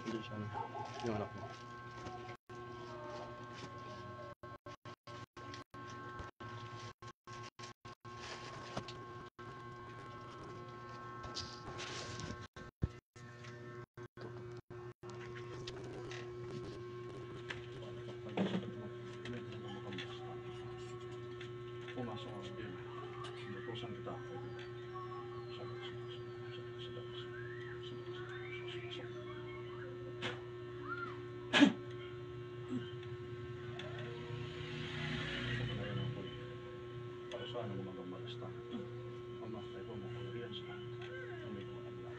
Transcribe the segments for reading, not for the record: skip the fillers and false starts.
Hindi siya yung anak mo. Pumasok ako din. Inutusan kita. Para saan ang mga malasta? Mamatay ko mga kagarian sa may mga kanila.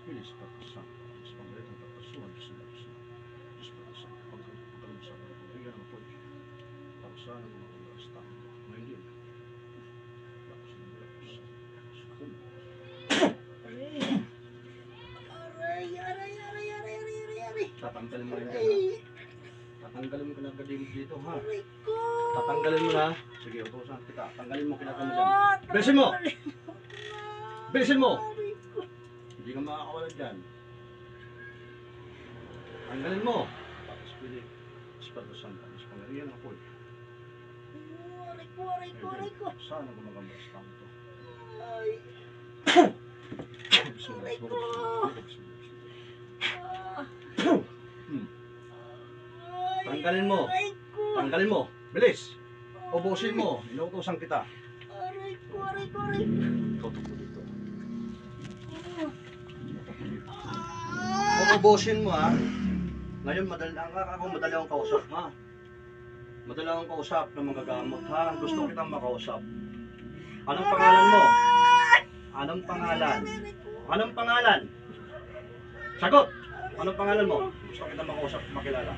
Pilis pagkasan, pangalitan pagkasuhan sila sa pagkasan, pagkalusan ng pagkagan ng pwede, pagkasan ng mga pagkastan, ngayon din, lapos ng lapos, sukun. Aray! Tatanggalin mo rin ka na. Tatanggalin mo kinakadimos dito, ha? Tatanggalin mo na. Sige, utusan kita. Tanggalin mo kinakadimos dyan. Bilisin mo! Bilisin mo! Hindi ka makakawala dyan. Tanggalin mo. Tapos pili. Espatusan ka. Mas pangariyan ako eh. Aray ko. Saan ako magambas tanto? Aray ko. Tanggalin mo. Tanggalin mo. Bilis. Ubusin mo. Inuutosan kita. Aray ko. Tutok mo dito. Ubusin mo ha. Ngayon madali akong kausap ha. Madali akong kausap ng mga gamot ha. Gusto kitang makausap. Anong pangalan mo? Anong pangalan? Anong pangalan? Sagot! Anong pangalan mo? Gusto kitang makausap, makilala.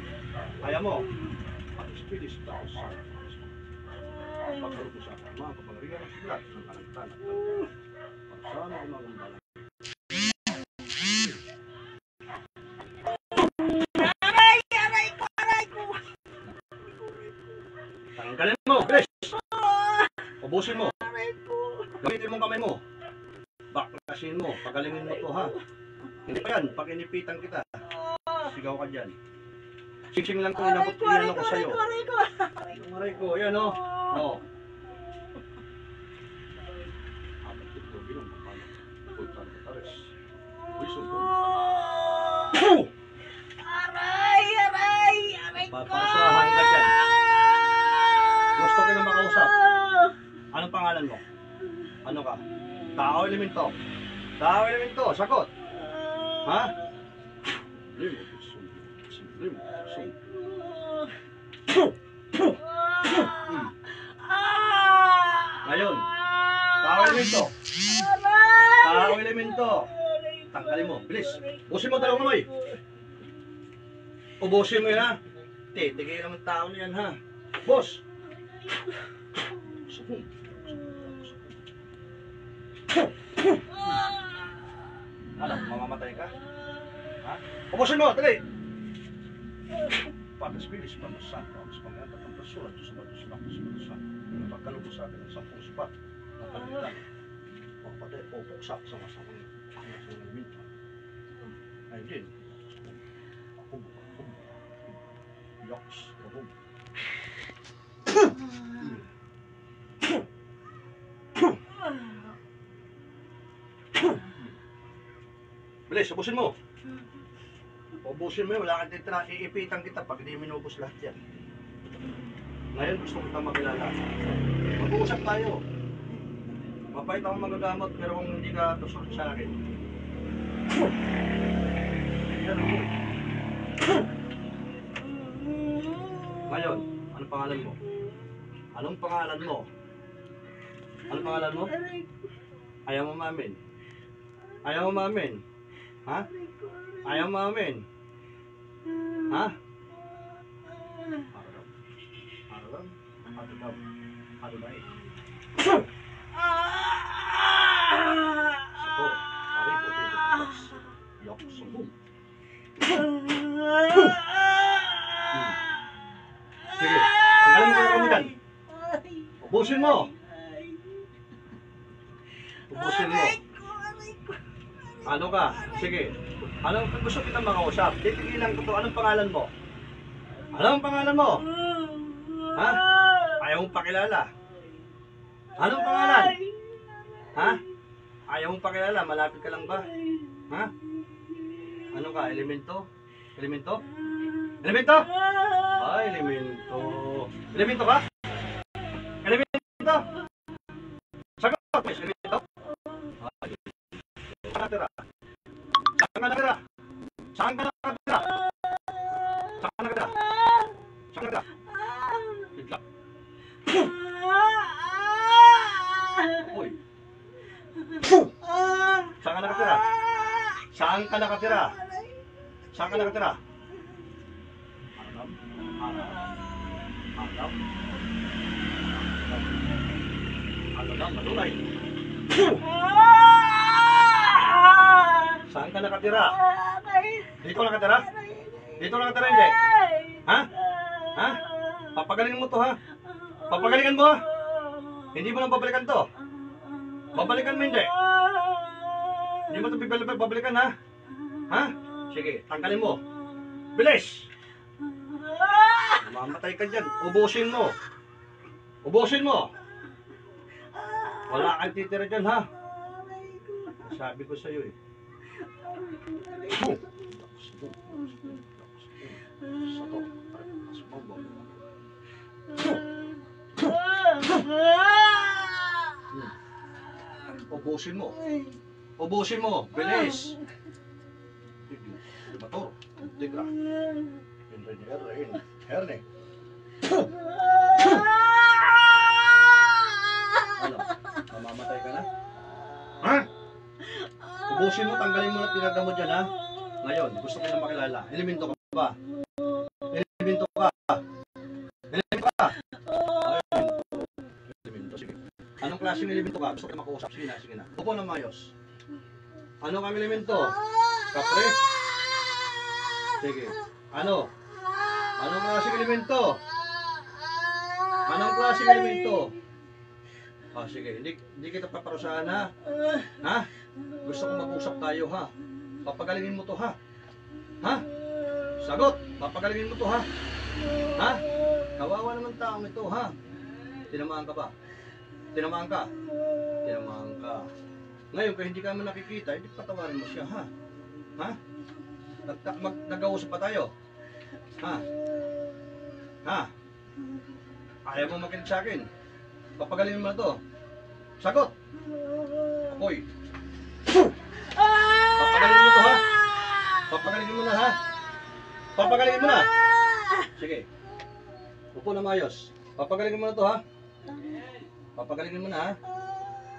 Kaya mo? Pilis tapos pagkaroon ko sa mga kapangarihan ng sulat ng kanagtanak. Pagsama ko mga kumbalan. Tanggalin mo, bilis! Ubusin mo. Gamitin mo kamay mo. Baklasin mo, pagalingin mo to ha. Hindi pa yan, pag inipitan kita. Sigaw ka dyan. Siksing lang kung inabot ko ko sa'yo. Aray ko, yan o. O. Apat ito, ginong kapano. Punta ng katares. Uy, sumpong. Aray ko. Papasahan ka dyan. Gusto ko na makausap. Anong pangalan mo? Ano ka? Tao elemento. Tao elemento, sagot. Ha? Ngayon, tao elemento. Tao elemento. Tanggalin mo, bilis. Ubusin mo dalawang kamay. Ubusin mo yan ha. Tigay naman tao na yan ha. Boss. Ano, mamamatay ka? Ha? Ubusin mo, dali! Patas bilis, pamasan, pamas pangata, pangkasulat, susulat, pagkalubos sa akin ng 10 sipat na palitan. Pagpatay, pupuksak sa masamang minta. Ay din, ako, yoks, ako. Bilis, ubusin mo. Ubusin mo yun, wala kang titra, iipitan kita pag hindi minubos lahat yan. Ngayon gusto kita makilala. Mag-uusap tayo. Mapait akong magagamot, pero kung hindi ka tusok sa akin. Ngayon, anong pangalan mo? Anong pangalan mo? Anong pangalan mo? Ayaw mo mamin? Ayaw mo mamin? Ha? Ayaw mo mamin? Ha? Araw? Araw? Araw? Sako. Ari, puti, bukas. Yak, subo. Sige, tanggalin mo yung dyan. Ubusin mo. Ubusin mo. Ano ka? Sige. Anong gusto kitang makausap? Titigilan ko to. Anong pangalan mo? Anong pangalan mo? Ha? Ayaw mong pakilala. Anong pangalan? Ha? Ayaw mong pakilala. Malapit ka lang ba? Ha? Ano ka? Elemento? Elemento? Elemento? Ay, elemento. Elemento ka? Elemento? Sagot! Elemento? Ay. Saan ka natira? Saan ka natira? Saan ka natira? Saan ka natira? Saan ka natira? Bigla. Uy. Saan ka nakatira? Saan ka nakatira? Saan ka nakatira? Harap. Ano lang, malulay. Saan ka nakatira? Dito nakatira? Dito nakatira hindi? Ha? Ha? Papagalingan mo to ha? Papagalingan mo ha? Hindi mo lang babalikan to? Babalikan mo hindi? Hindi mo ito babalikan ha? Ha? Sige, tanggalin mo. Bilis! Mamatay ka dyan. Ubusin mo. Ubusin mo. Wala kang titira dyan ha? Sabi ko sa'yo eh. Ubusin mo. Ubusin mo. Bilis. Motor. Tigra. Herne. Ano? Mamamatay ka na? Ha? Ubusin mo, tanggalin mo na tinaga mo dyan ha? Ngayon, gusto ko na makilala. Elemento ka ba? Elemento ka? Elemento ka? Ay, elemento. Sige. Anong klaseng elemento ka? Gusto ko na makausap. Sige na. Upo na mayos. Ano kang elemento? Kapre? Sige. Ano? Anong klaseng elemento? Anong klaseng elemento? Ah, sige. Hindi kita paparusahan ha? Ha? Gusto ko mag-usap tayo ha? Papagalingin mo to ha? Ha? Sagot! Papagalingin mo to ha? Ha? Kawawa naman taong ito ha? Tinamaan ka ba? Tinamaan ka? Tinamaan ka. Ngayon, kung hindi ka mo nakikita, hindi patawarin mo siya ha? Ha? Nag-ausap pa tayo? Ha? Ha? Ayaw mo makinig sa akin? Papagalingin mo na to? Sagot! Apoy! Papagalingin mo to ha? Papagalingin mo na ha? Papagalingin mo na! Sige. Upo na mayos. Papagalingin mo na to ha? Papagalingin mo na ha?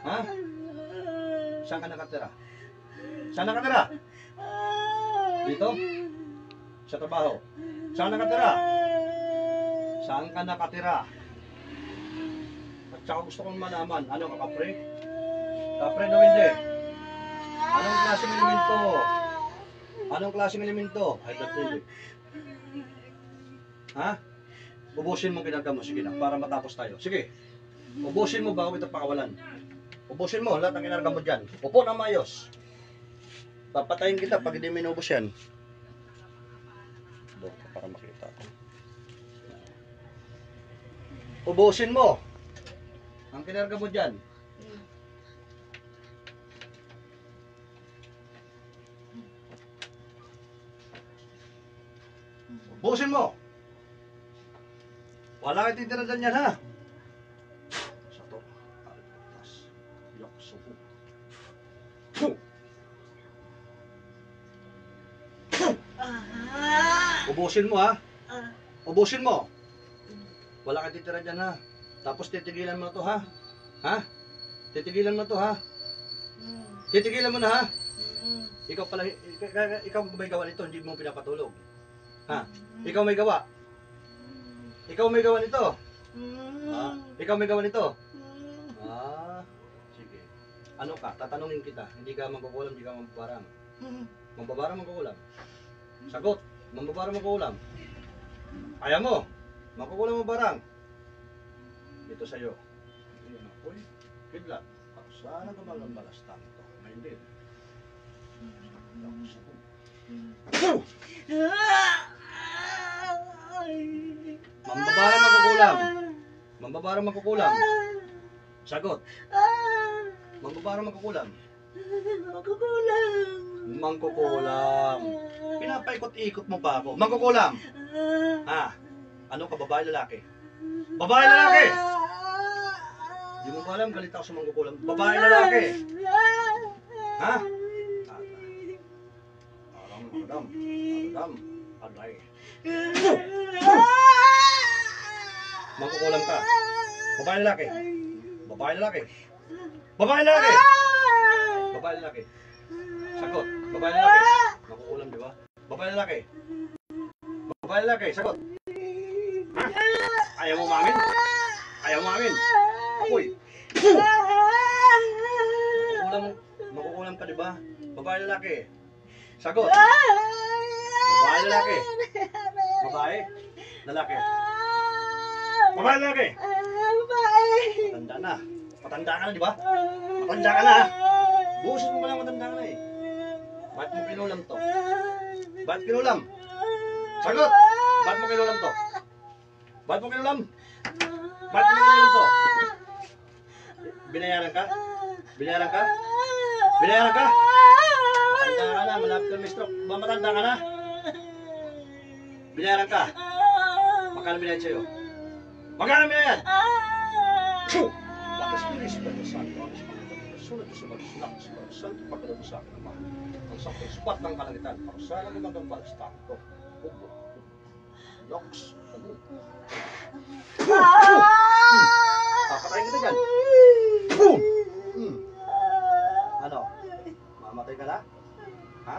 Ha? Saan ka nakatira? Saan nakatira? Dito? Sa trabaho? Saan nakatira? Saan ka nakatira? At saka gusto kong malaman, ano ka, kapre? Kapre daw hindi. Anong klaseng elemento? Anong klaseng elemento? Ay, hindi. Ha? Ubusin mo kinagam mo, sige na, para matapos tayo. Sige, ubusin mo bago ito pakawalan. Ubusin mo, lahat ng kinarga mo dyan. Upo na mayos. Papatayin kita pag hindi mo inubos yan. Doon, para makita ko. Ubusin mo ang kinarga mo dyan. Ubusin mo. Wala kang titira dyan yan ha. Sa to. Yok. Ubusin mo ha. Ubusin mo. Wala kang titira dyan ha. Tapos titigilan mo na to ha. Ha? Titigilan mo na to ha. Titigilan mo na ha. Ikaw pala, ikaw may gawa nito, hindi mo pinapatulog. Ha? Ikaw may gawa. Ikaw may gawa nito. Ha? Ikaw may gawa nito. Sige. Ano ka? Tatanungin kita. Hindi ka mangkukulam, hindi ka mambabarang. Mambabarang, mangkukulam. Sagot. Mambabarang, mangkukulam. Ayaw mo. Mangkukulam, mambabarang. Ito sa'yo. Ayan ako eh. Kidlat. Sana gumalang balastan ito. Ngayon din. Mambabarang, mangkukulam. Mambabarang, mangkukulam. Sagot. Mambabarang, mangkukulam. Mangkukulam. Pinapaikot-ikot mo pa ako. Mangkukulam. Ha? Ano ka, babae, lalaki? Babae, lalaki! Hindi mo ba alam, galit ako sa mangkukulam. Babae, lalaki! Ha? Adam. Aday. Mangkukulam ka. Babae, lalaki. Babae, lalaki. Babae, lalaki. Babae, lalaki. Sagot. Babae, lalaki. Mangkukulam, di ba? Babae, lalaki. Babae, lalaki. Sagot. Ha? Ayaw mo umamin? Ayaw mo umamin? Apoy. Mangkukulam ka, di ba? Babae, lalaki. Sagot. Babae, lalaki. Babae, lalaki. Babae, lalaki. Matanda na. Matanda ka na, di ba? Matanda ka na. Buusin mo pa lang, matanda ka na eh. Bakit mo kinulam to? Bakit kinulam? Sagot! Bakit mo kinulam to? Bakit mo kinulam? Bakit mo kinulam to? Binayaran ka? Binayaran ka? Binayaran ka? Matanda ka na, malapit ka may stroke. Matanda ka na? Binayaran ka? Magkano binayan sa'yo? Magkano binayan? Bakit bilis ba ito sa akin? Sulat sa magsulak sa magsulak pagkala sa akin naman. Ang sakay spot ng kalangitan para sana gumagambal sa tao ko. Loks. Papatayin kita dyan. Ano? Mamatay ka na? Ha?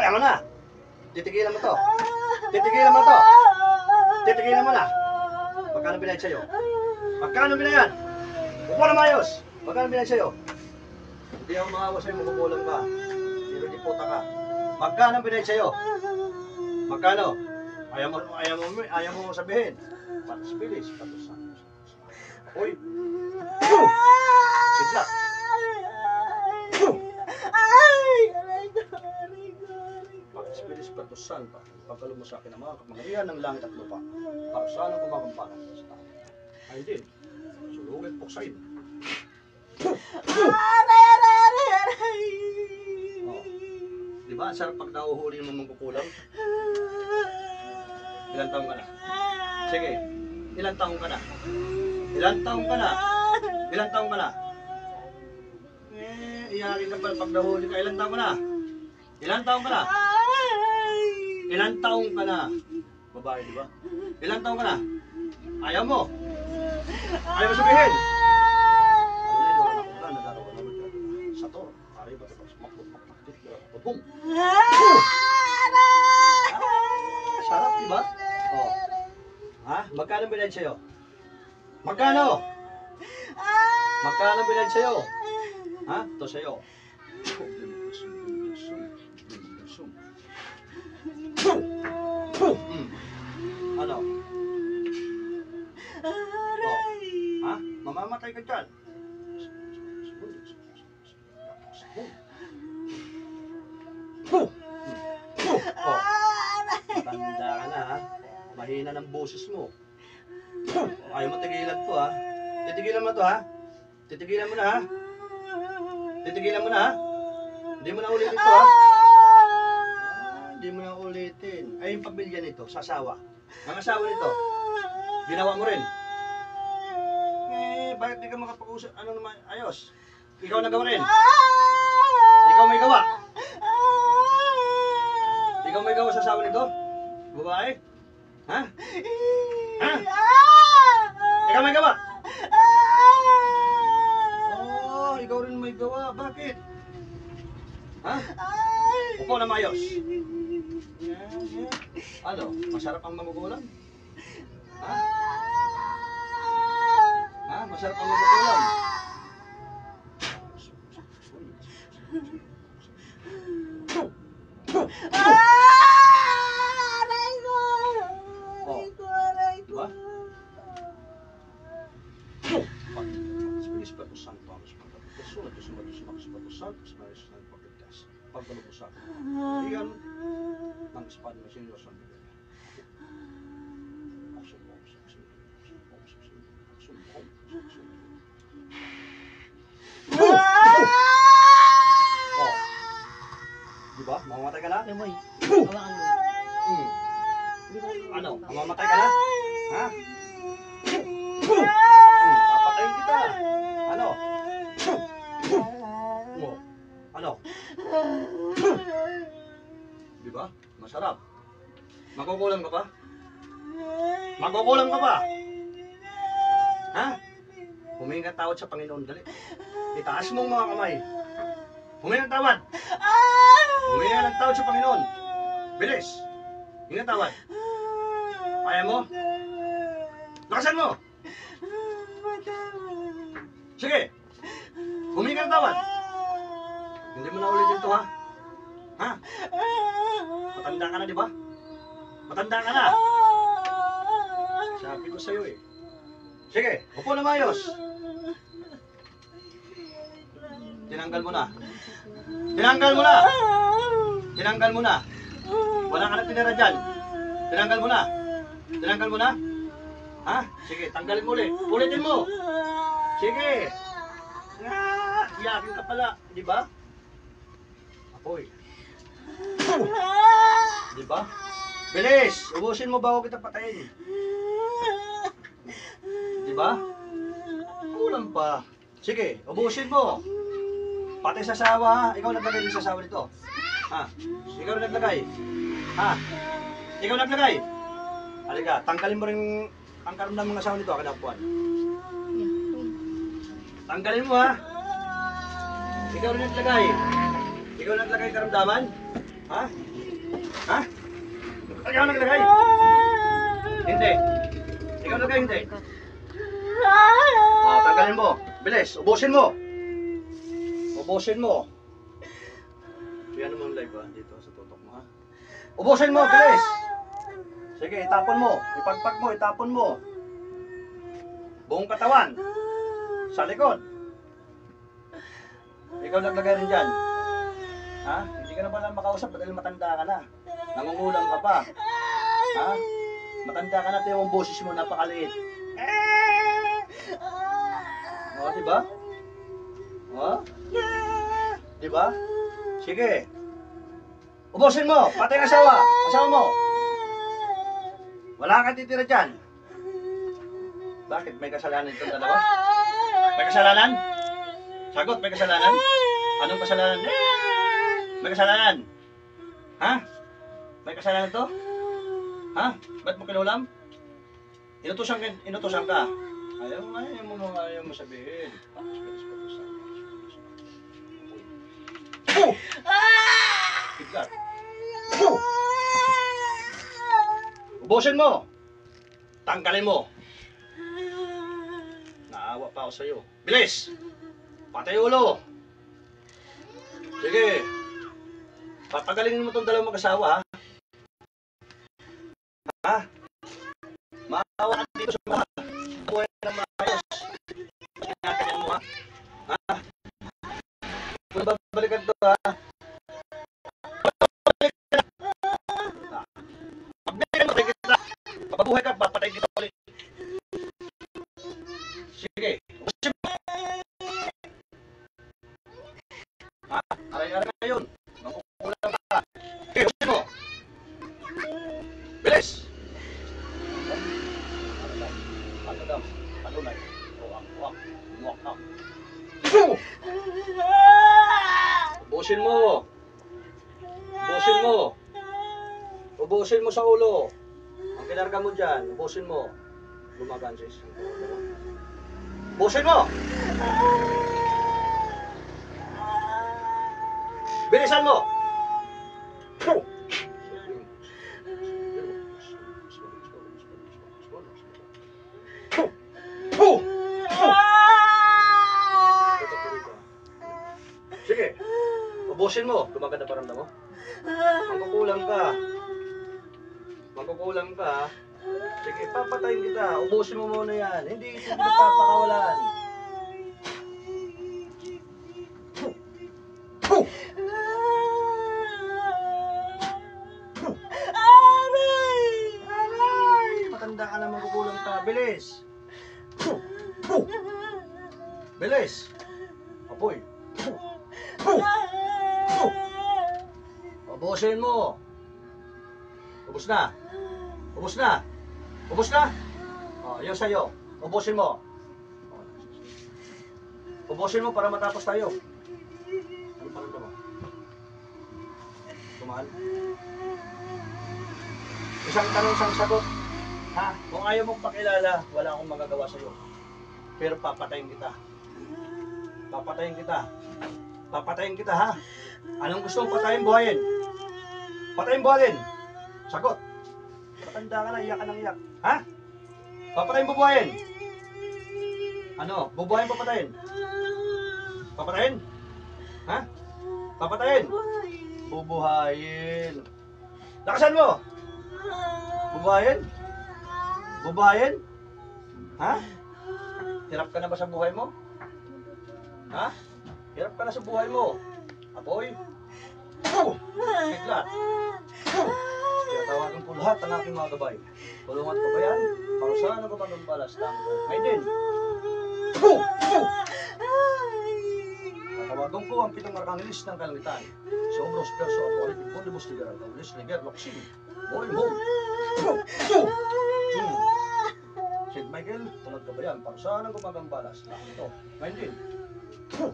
Ayaw mo na! Titigilan mo to! Titigilan mo to! Titigilan mo na! Magkano binayan sa'yo? Magkano binayan? Upo na mayos! Magkano binayan sa'yo? Hindi ako maawa sa'yo, makukulang ka. Pero di puta ka. Magkano binayan sa'yo? Magkano? Ayaw mo sabihin. Patas bilis, patas sa. Uy! Bigla! Patas patusan pa. Pagkalo mo sa akin ang mga kapangyarihan ng langit at lupa. Para sana gumagampanan sa tao. Ay din. Sulugin puksain. Diba? Ang sarap pag nauhuli mo mangkukulam. Ilan taong ka na? Sige. Ilan taong ka na? Ilan taong ka na? Ilan taong ka na? Iyakin ka pala pag nahuli ka. Ilan taong ka na? Ilan taong ka na? Ilan taong ka na? Babae, di ba? Ilan taong ka na? Ayaw mo? Ayaw mo sabihin? Sator. Ari ba ito? Makput. Bum. Sarap, di ba? Oh. Ha? Magkano bilad sa'yo? Magkano? Magkano bilad sa'yo? Ha? Ito sa'yo. Ano? Oh. Ha? Mamamatay ka dyan. Oh. Matanda ka na ha. Mahina ng boses mo. Ayaw mo tigilan to ha. Titigilan mo to ha. Titigilan mo na ha. Titigilan mo na ha. Hindi mo na ulitin to ha. Hindi mo na ulitin. Ay yung pamilya nito, sa asawa. Ang asawa nito, ginawa mo rin. Bakit di ka makapag-usap? Ano naman? Ayos. Ikaw nagawa rin. ikaw may gawa. Ikaw may gawa sa asawa nito? Babae? Ha? Ha? Ikaw may gawa? Oh, ikaw rin may gawa. Bakit? Ha? Upo na maayos. Ano? Masarap ang magugulam? Ha? Ha? Masarap ang magugulam? Aray ko! Aray ko! Aray ko! Diba? Espiritu Santo, ang Espiritu Santo, Espiritu Santo, pagdalo mo sa akin. Iyan ng espada ng Senyor San Miguel. Oh. Diba? Mamamatay ka na? Boy, hawakan mo. Ano? Mamamatay ka na? Ha? Papatayin kita. Ano? Oh. Ano? Diba? Masarap. Magugulam ka ba? Magugulam ka ba? Ha? Humingi ka tawad sa Panginoon. Dali. Itaas mo ang mga kamay. Humingi ng tawad. Humingi ng tawad sa Panginoon. Bilis. Humingi ng tawad. Kaya mo? Lakasan mo. Sige. Humingi ka ng tawad. Hindi mo na ulit dito, ha? Ha? Matanda ka na, di ba? Matanda ka na. Sabi ko sa'yo eh. Sige, upo na maayos. Tinanggal mo na. Tinanggal mo na. Tinanggal mo na. Wala ka na tinira dyan. Tinanggal mo na. Tinanggal mo na. Ha? Sige, tanggalin mo ulit. Ulitin mo. Sige. Iyakin ka pala. Di ba? Apoy. Di ba? Bilis! Ubusin mo bago kita patayin. Di ba? Kulang pa. Sige, ubusin mo. Pati sa sawa, ha? Ikaw naglagay din sa sawa nito. Ha? Ikaw naglagay. Ha? Ikaw naglagay. Halika, tanggalin mo rin ang karam ng mga sawa nito. Akin ang puwan. Tanggalin mo, ha? Ikaw rin naglagay. Ikaw naglagay karamdaman? Ha? Ha? Ikaw naglagay? Hindi. Ikaw naglagay, hindi. Tanggalin mo. Bilis, ubusin mo. Ubusin mo. Yan mo ang live, ha? Dito sa tutok mo, ha? Ubusin mo, bilis. Sige, itapon mo. Ipagpag mo, itapon mo. Buong katawan. Sa likod. Ikaw naglagay rin dyan. Ha? Hindi ka na pala makausap dahil matanda ka na. Nangungulam ka pa. Ha? Matanda ka na, yung boses mo napakaliit. O, diba? O? Diba? Sige. Ubusin mo, pati ang asawa. Asawa mo. Wala kang titira dyan. Bakit? May kasalanan itong dalawa? May kasalanan? Sagot, may kasalanan? Anong kasalanan? May kasalanan? Ha? May kasalanan to? Ha? Ba't mo kinulam? Inutusan ka. Ayaw mo sabihin. Biglat. Ubusin mo. Tanggalin mo. Naawa pa ako sa'yo. Bilis! Patay ulo. Sige. Papagalingin mo itong dalawang mag-asawa, ha? Ha? Maawa ka dito sa mga buhay na maayos. Kinakanyan mo, ha? Ha? Kung babalikan to, ha? Pagbalikan mo, patay kita. Papabuhay ka, papatay kita ulit. Sige. Ubusin mo. Ha? Aray-aray na yun. Makukulang ka. Sige, ubusin mo. Bilis! Ubusin mo. Ubusin mo sa ulo. Ang kinarga mo dyan, ubusin mo. Gumagaan sa isang dalawa. Ubusin mo! Bilisan mo! Puh! Puh! Puh! Puh! Sige, ubusin mo. Gumaganda paramdam mo? Magkukulang ka. Magkukulang ka. Sige, papatayin kita. Ubusin mo muna yan. Hindi kita papakawalan. Puh! Puh! Puh! Aray! Matanda ka na, magkukulang ka. Bilis! Puh! Puh! Bilis! Apoy! Puh! Puh! Puh! Ubusin mo! Ubus na! Ubus na! Ubus na! O, yun sa'yo. Ubusin mo. Ubusin mo para matapos tayo. Ano pa rin ba? Tumahan. Isang tanong, isang sagot. Ha? Kung ayaw mong pakilala, wala akong magagawa sa'yo. Pero papatayin kita. Papatayin kita. Papatayin kita, ha? Anong gusto mong patayin, buhayin? Patayin, buhayin. Sagot. Matanda ka na, iyak ka ng iyak. Ha? Papatayin, bubuhayin. Ano? Bubuhayin, papatayin. Papatayin? Ha? Papatayin? Bubuhayin. Lakasan mo! Bubuhayin? Bubuhayin? Ha? Hirap ka na ba sa buhay mo? Ha? Hirap ka na sa buhay mo? Apoy? Puh! Kiklat! Puh! Kaya tawagan ko lahat ang aking mga gabay. Tulungan ko ba yan? Parusahan ako pagpapalas tango. Ngayon din. Puh! Puh! Tatawagan ko ang 7 arkangelis ng kalangitan. Si Obros Perso Apolit, Impondibus Ligar, Paulis Ligar, Loksin, Morin Mo. Puh! Puh! St. Michael, tulad ka ba yan? Parusahan ako pagpapalas tango ito. Ngayon din. Puh!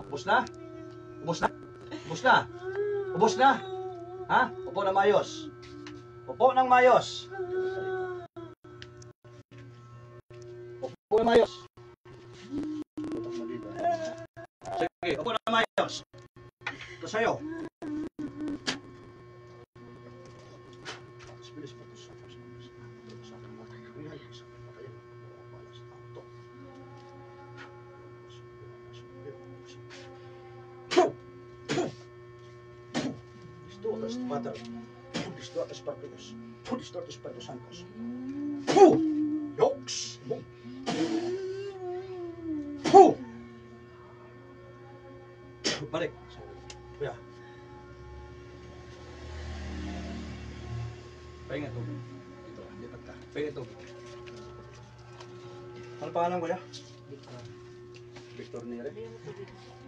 Ubus na? Ubus na? Ubus na? Ubus na? Ha? Upo ng mayos. Upo ng mayos. Upo ng mayos. Sige, upo ng mayos. Ito sa'yo. Bilis mo ito sa Father, distorte Espíritus, distorte Espíritu Santos. Yokes! Balik. Kuya. Pahinga tubig. Dito, lipat ka. Pahinga tubig. Ano pangalan kuya? Victor Nere.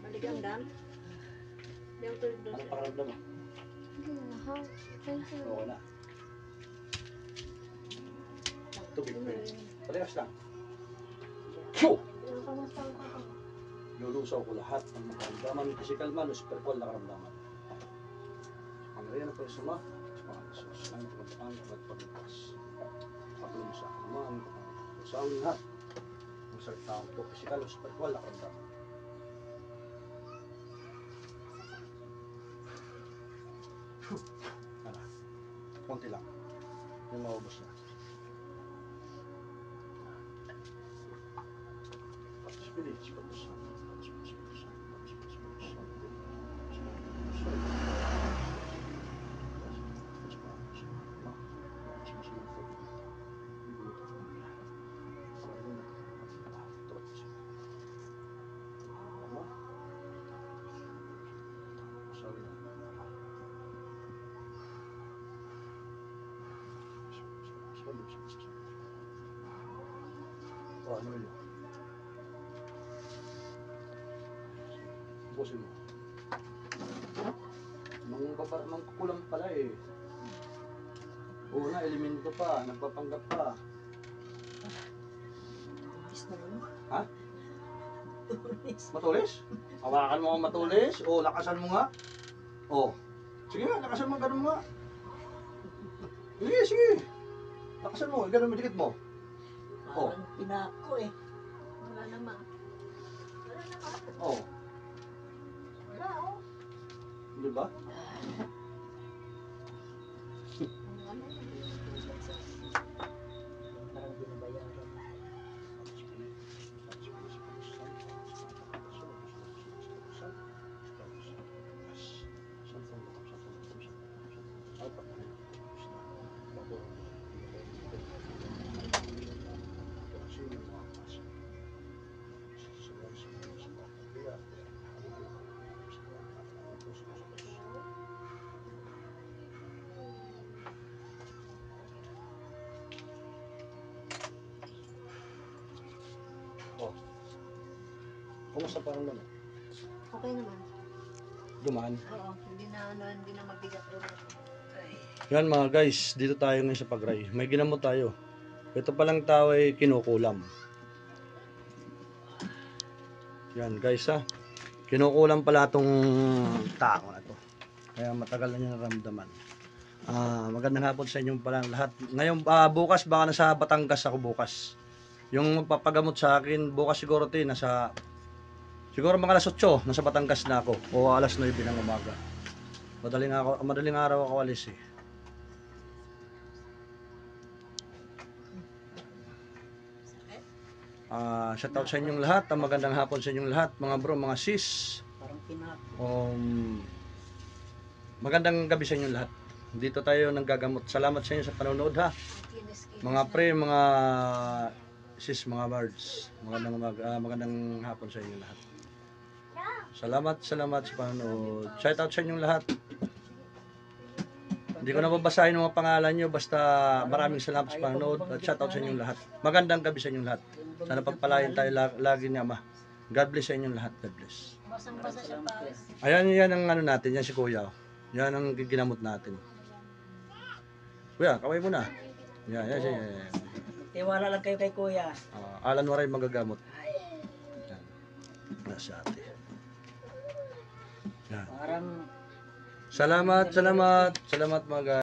Maligang dan. Ano pangalan mo? Oo na. Tubig pa yun. Parehas lang. Lulusaw ko lahat ng mga karamdaman, physical man o spiritual na karamdaman. Pangalayan ng persona, sa mga Jesus, ang pagpapaan at pagpapas. Patuloy sa kanuman, sa ang lahat. Ang salita ko, physical o spiritual na karamdaman. Konti lang. Yung maubos na. Spirit, oh, ano yun? Busin mo. Mangkukulang pala eh. Oo na, elemento pa, nagpapanggap pa. Ha? Matulis? Hawakan mo ang matulis. O, lakasan mo nga. O. Sige nga, lakasan mo. Ganun mo nga. Sige, sige. Lakasan mo. Ganun mo, dikit mo. Oh. Parang pinako eh. Wala naman. O. Wala oh. Di ba? Parang binabayaran. Oh. Kumusta parang naman? Okay naman. Dumaan. Oo, hindi na mabigat ulo. Ay. Yan mga guys, dito tayo ngayon sa Pagray. May ginamot tayo. Ito palang tao ay kinukulam. Yan guys ha. Kinukulam pala itong tao na to. Kaya matagal na niya naramdaman. Magandang hapon sa inyong palang lahat. Ngayon, bukas baka nasa Batangas ako bukas. Yung magpapagamot sa akin, bukas siguro ito siguro mga alas 8, nasa Batangas na ako. O alas 9 ng umaga. Madaling araw ako alis eh. Shoutout sa inyong lahat. Magandang hapon sa inyong lahat, mga bro, mga sis. Parang pinako. Magandang gabi sa inyong lahat. Dito tayo nanggagamot. Salamat sa inyo sa panonood ha. Mga pre, mga sis, mga birds. Magandang hapon sa inyong lahat. Salamat sa panonood. Shoutout sa inyong lahat. Hindi ko na babasahin ang mga pangalan nyo, basta maraming salamat sa panonood at shoutout sa inyong lahat. Magandang gabi sa inyong lahat. Sana pagpalain tayo lagi ni Ama. God bless sa inyong lahat. God bless. Basang-basa siya pawis. Ayan, yan ang ano natin. Yan si Kuya. Yan ang ginamot natin. Kuya, kaway mo na. Yan. Tiwala lang kayo kay Kuya. Alan Waray magagamot. Yan. Nasa ate. Yan. Parang Salamat mga guys.